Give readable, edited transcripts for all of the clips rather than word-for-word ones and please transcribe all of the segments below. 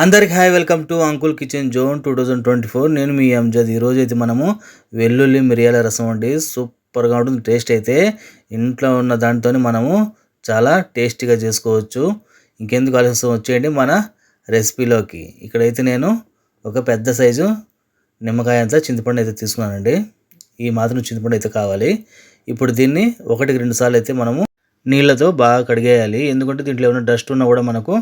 అందరికి hi, welcome to uncle kitchen zone 2024. నేను మీ అంజద్. ఈరోజు అయితే మనము వెల్లుల్లి మిరియాల రసం అండి. సూపర్గా ఉంటుంది. టేస్ట్ అయితే ఇంట్లో ఉన్న దాంతో మనము చాలా టేస్టీగా చేసుకోవచ్చు. ఇంకెందుకు ఆలస్యం, వచ్చేయండి మన రెసిపీలోకి. ఇక్కడైతే నేను ఒక పెద్ద సైజు నిమ్మకాయ అంతా చింతపండు అయితే తీసుకున్నానండి. ఈ మాత్రం చింతపండు అయితే కావాలి. ఇప్పుడు దీన్ని 1-2 సార్లు అయితే మనము నీళ్ళతో బాగా కడిగేయాలి. ఎందుకంటే దీంట్లో ఏమైనా డస్ట్ ఉన్నా కూడా మనకు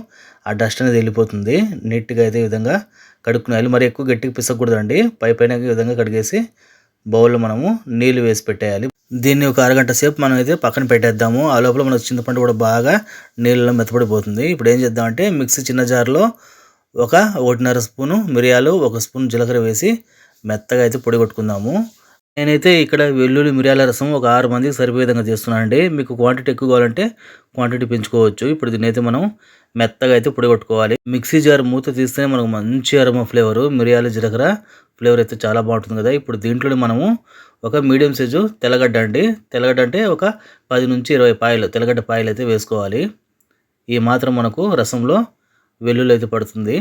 ఆ డస్ట్ అనేది వెళ్ళిపోతుంది. నీట్గా అయితే ఈ విధంగా కడుక్కునేయాలి. మరి ఎక్కువ గట్టిగా పిసకూడదండి. పైన ఈ విధంగా కడిగేసి బౌల్లో మనము నీళ్ళు వేసి పెట్టేయాలి. దీన్ని ఒక అరగంట సేపు మనం అయితే పక్కన పెట్టేద్దాము. ఆ లోపల మనకు చింతపండు కూడా బాగా నీళ్ళలో మెత్తపడిపోతుంది. ఇప్పుడు ఏం చేద్దామంటే మిక్సీ చిన్న జార్లో 1.5 స్పూను మిరియాలు, 1 స్పూన్ జీలకర్ర వేసి మెత్తగా అయితే పొడి కొట్టుకుందాము. నేనైతే ఇక్కడ వెల్లుల్లి మిరియాల రసం ఒక 6 మందికి సరిపోయే విధంగా చేస్తున్నానండి. మీకు క్వాంటిటీ ఎక్కువ కావాలంటే క్వాంటిటీ పెంచుకోవచ్చు. ఇప్పుడు దీన్నైతే మనం మెత్తగా అయితే పొడి కొట్టుకోవాలి. మిక్సీ జార్ మూత తీస్తేనే మనకు మంచి అరోమా ఫ్లేవరు, మిరియాల జీలకర్ర ఫ్లేవర్ అయితే చాలా బాగుంటుంది కదా. ఇప్పుడు దీంట్లోనే మనము ఒక మీడియం సైజు తెల్లగడ్డ అంటే ఒక 10-20 పాయలు తెల్లగడ్డ పాయలు అయితే వేసుకోవాలి. ఈ మాత్రం మనకు రసంలో వెల్లుల్లి అయితే పడుతుంది.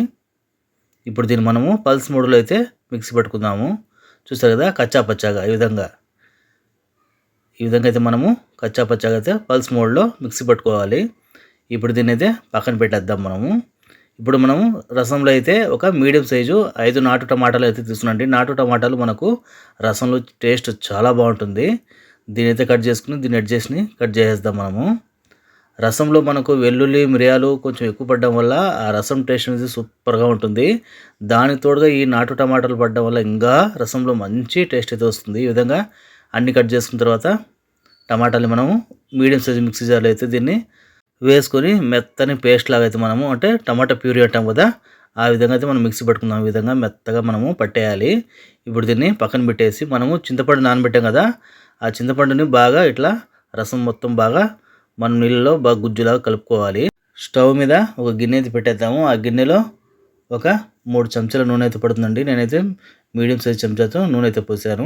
ఇప్పుడు దీన్ని మనము పల్స్ మోడ్లో అయితే మిక్సీ పట్టుకుందాము. చూస్తారు కదా, కచ్చా పచ్చాగా ఈ విధంగా అయితే మనము కచ్చా పచ్చాగా అయితే పల్స్ మోడ్లో మిక్సీ పట్టుకోవాలి. ఇప్పుడు దీన్ని అయితే పక్కన పెట్టేద్దాం మనము. ఇప్పుడు మనము రసంలో అయితే ఒక మీడియం సైజు 5 నాటు టమాటాలు అయితే తీసుకున్నాండి. నాటు టమాటాలు మనకు రసంలో టేస్ట్ చాలా బాగుంటుంది. దీని అయితే కట్ చేసుకుని దీన్ని కట్ చేసేద్దాం మనము. రసంలో మనకు వెల్లుల్లి మిరియాలు కొంచెం ఎక్కువ పడడం వల్ల ఆ రసం టేస్ట్ అనేది సూపర్గా ఉంటుంది. దానికి తోడుగా ఈ నాటు టమాటాలు పడడం వల్ల ఇంకా రసంలో మంచి టేస్ట్ అయితే వస్తుంది. ఈ విధంగా అన్ని కట్ చేసుకున్న తర్వాత టమాటాలు మనము మీడియం సైజు మిక్సీ జార్లో అయితే దీన్ని వేసుకొని మెత్తని పేస్ట్ లాగా అయితే మనము, అంటే టమాటా ప్యూరీ అంటాం కదా, ఆ విధంగా అయితే మనం మిక్సీ పట్టుకుందాం. ఈ విధంగా మెత్తగా మనము పట్టేయాలి. ఇప్పుడు దీన్ని పక్కన పెట్టేసి మనము చింతపండు నానబెట్టాం కదా, ఆ చింతపండుని బాగా ఇట్లా రసం మొత్తం బాగా మనం నీళ్ళలో బాగా గుజ్జులాగా కలుపుకోవాలి. స్టవ్ మీద ఒక గిన్నె అయితే పెట్టేద్దాము. ఆ గిన్నెలో ఒక 3 చెంచాల నూనె అయితే పడుతుందండి. నేనైతే మీడియం సైజ్ చెంచాతో నూనె అయితే పోసాను.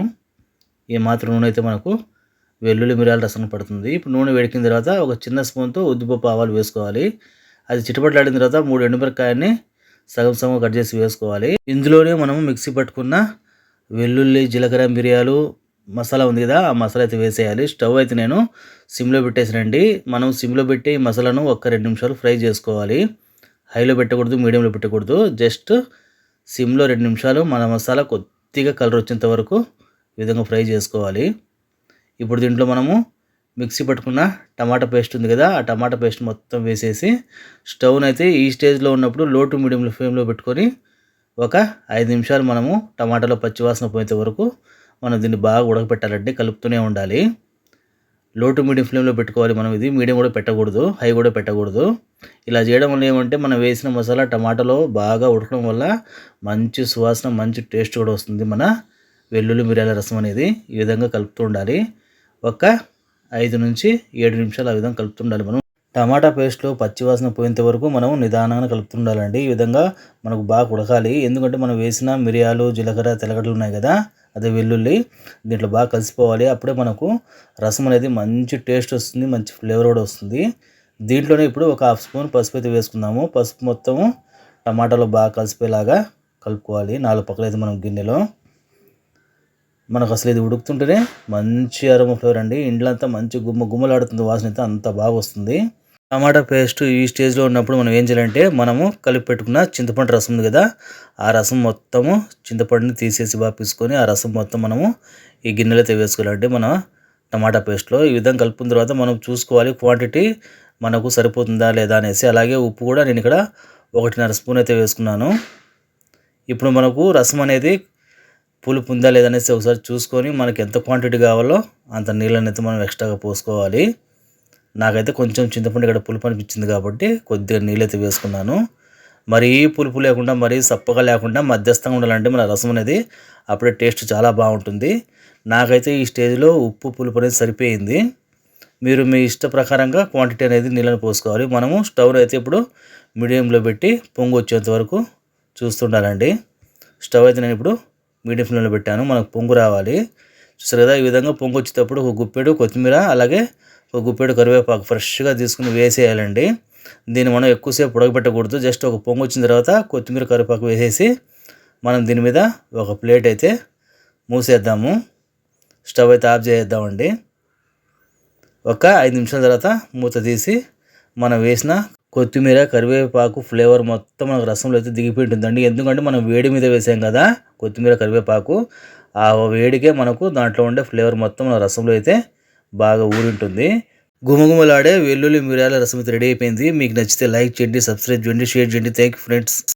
ఈ మాత్రం నూనె అయితే మనకు వెల్లుల్లి మిరియాల రసం పడుతుంది. ఇప్పుడు నూనె వేడికిన తర్వాత ఒక చిన్న స్పూన్తో ఉద్దిపప్పు ఆవాలు వేసుకోవాలి. అది చిటపట్లాడిన తర్వాత 3 ఎండుమిరపకాయల్ని సగం కట్ చేసి వేసుకోవాలి. ఇందులోనే మనము మిక్సీ పట్టుకున్న వెల్లుల్లి, జీలకర్ర, మిరియాలు మసాలా ఉంది కదా, ఆ మసాలా అయితే వేసేయాలి. స్టవ్ అయితే నేను సిమ్లో పెట్టేసానండి. మనం సిమ్లో పెట్టి ఈ మసాలాను ఒక 2 నిమిషాలు ఫ్రై చేసుకోవాలి. హైలో పెట్టకూడదు, మీడియంలో పెట్టకూడదు. జస్ట్ సిమ్లో 2 నిమిషాలు మన మసాలా కొద్దిగా కలర్ వచ్చేంత వరకు ఈ విధంగా ఫ్రై చేసుకోవాలి. ఇప్పుడు దీంట్లో మనము మిక్సీ పట్టుకున్న టమాటా పేస్ట్ ఉంది కదా, ఆ టమాటా పేస్ట్ మొత్తం వేసేసి స్టవ్ని అయితే ఈ స్టేజ్లో ఉన్నప్పుడు లో టు మీడియం ఫ్లేమ్లో పెట్టుకొని ఒక 5 నిమిషాలు మనము టమాటాలో పచ్చివాసన పోయేంత వరకు మనం దీన్ని బాగా ఉడకపెట్టాలంటే కలుపుతూనే ఉండాలి. లో టు మీడియం ఫ్లేమ్లో పెట్టుకోవాలి మనం. ఇది మీడియం కూడా పెట్టకూడదు, హై కూడా పెట్టకూడదు. ఇలా చేయడం వల్ల ఏమంటే మనం వేసిన మసాలా టమాటాలో బాగా ఉడకడం వల్ల మంచి సువాసన, మంచి టేస్ట్ కూడా వస్తుంది. మన వెల్లుల్లి మిరియాల రసం అనేది ఈ విధంగా కలుపుతూ ఉండాలి. ఒక 5-7 నిమిషాలు ఆ విధంగా కలుపుతుండాలి మనం. టమాటా పేస్ట్లో పచ్చివాసన పోయేంత వరకు మనం నిదానంగా కలుపుతుండాలండి. ఈ విధంగా మనకు బాగా ఉడకాలి. ఎందుకంటే మనం వేసిన మిరియాలు, జీలకర్ర, తెల్లగడ్డలు ఉన్నాయి కదా, అదే వెల్లుల్లి, దీంట్లో బాగా కలిసిపోవాలి. అప్పుడే మనకు రసం అనేది మంచి టేస్ట్ వస్తుంది, మంచి ఫ్లేవర్ కూడా వస్తుంది. దీంట్లోనే ఇప్పుడు ఒక 1/2 స్పూన్ పసుపు అయితే వేసుకుందాము. పసుపు మొత్తము టమాటాలో బాగా కలిసిపోయేలాగా కలుపుకోవాలి. 4 పక్కల అయితే మనం గిన్నెలో. మనకు అసలు ఇది ఉడుకుతుంటేనే మంచి అరోమా ఫ్లేవర్ అండి. ఇండ్లంతా మంచి గుమ్మలాడుతుంది, వాసన అయితే అంత బాగా వస్తుంది. టమాటా పేస్ట్ ఈ స్టేజ్లో ఉన్నప్పుడు మనం ఏం చేయాలంటే మనము కలిపి పెట్టుకున్న చింతపండు రసం ఉంది కదా, ఆ రసం మొత్తము చింతపండుని తీసేసి బాగా పీసుకొని ఆ రసం మొత్తం మనము ఈ గిన్నెలో అయితే వేసుకోవాలంటే మన టమాటా పేస్ట్లో. ఈ విధంగా కలుపుకున్న తర్వాత మనం చూసుకోవాలి క్వాంటిటీ మనకు సరిపోతుందా లేదా అనేసి. అలాగే ఉప్పు కూడా నేను ఇక్కడ 1.5 స్పూన్ అయితే వేసుకున్నాను. ఇప్పుడు మనకు రసం అనేది పులుపు ఉందా లేదనేసి ఒకసారి చూసుకొని మనకి ఎంత క్వాంటిటీ కావాలో అంత నీళ్ళని అయితే మనం ఎక్స్ట్రాగా పోసుకోవాలి. నాకైతే కొంచెం చింతపండు ఇక్కడ పులుపు అనిపించింది కాబట్టి కొద్దిగా నీళ్ళైతే వేసుకున్నాను. మరీ పులుపు లేకుండా మరీ సప్పగా లేకుండా మధ్యస్థంగా ఉండాలంటే మన రసం అనేది అప్పుడే టేస్ట్ చాలా బాగుంటుంది. నాకైతే ఈ స్టేజ్లో ఉప్పు, పులుపు అనేది సరిపోయింది. మీరు మీ ఇష్ట ప్రకారంగా క్వాంటిటీ అనేది నీళ్ళని పోసుకోవాలి. మనము స్టవ్ అయితే ఇప్పుడు మీడియంలో పెట్టి పొంగు వచ్చేంత వరకు చూస్తుండాలండి. స్టవ్ అయితే నేను ఇప్పుడు మీడియం ఫ్లేమ్లో పెట్టాను. మనకు పొంగు రావాలి. చూసారు కదా, ఈ విధంగా పొంగు వచ్చేటప్పుడు ఒక గుప్పెడు కొత్తిమీర, అలాగే ఒక గుప్పెడు కరివేపాకు ఫ్రెష్గా తీసుకుని వేసేయాలండి. దీన్ని మనం ఎక్కువసేపు ఉడకబెట్టకూడదు. జస్ట్ ఒక పొంగు వచ్చిన తర్వాత కొత్తిమీర కరివేపాకు వేసేసి మనం దీని మీద ఒక ప్లేట్ అయితే మూసేద్దాము. స్టవ్ అయితే ఆఫ్ చేద్దామండి. ఒక 5 నిమిషాల తర్వాత మూత తీసి మనం వేసిన కొత్తిమీర కరివేపాకు ఫ్లేవర్ మొత్తం మనకు రసంలో అయితే దిగిపోయి ఉంటుందండి. ఎందుకంటే మనం వేడి మీద వేసాం కదా కొత్తిమీర కరివేపాకు, ఆ వేడికే మనకు దాంట్లో ఉండే ఫ్లేవర్ మొత్తం మన రసంలో అయితే బాగా ఊరి ఉంటుంది. గుమగుమలాడే వెల్లుల్లి మిరియాల రసం అయితే రెడీ అయిపోయింది. మీకు నచ్చితే లైక్ చేయండి, సబ్స్క్రైబ్ చేయండి, షేర్ చేయండి. Thank you friends.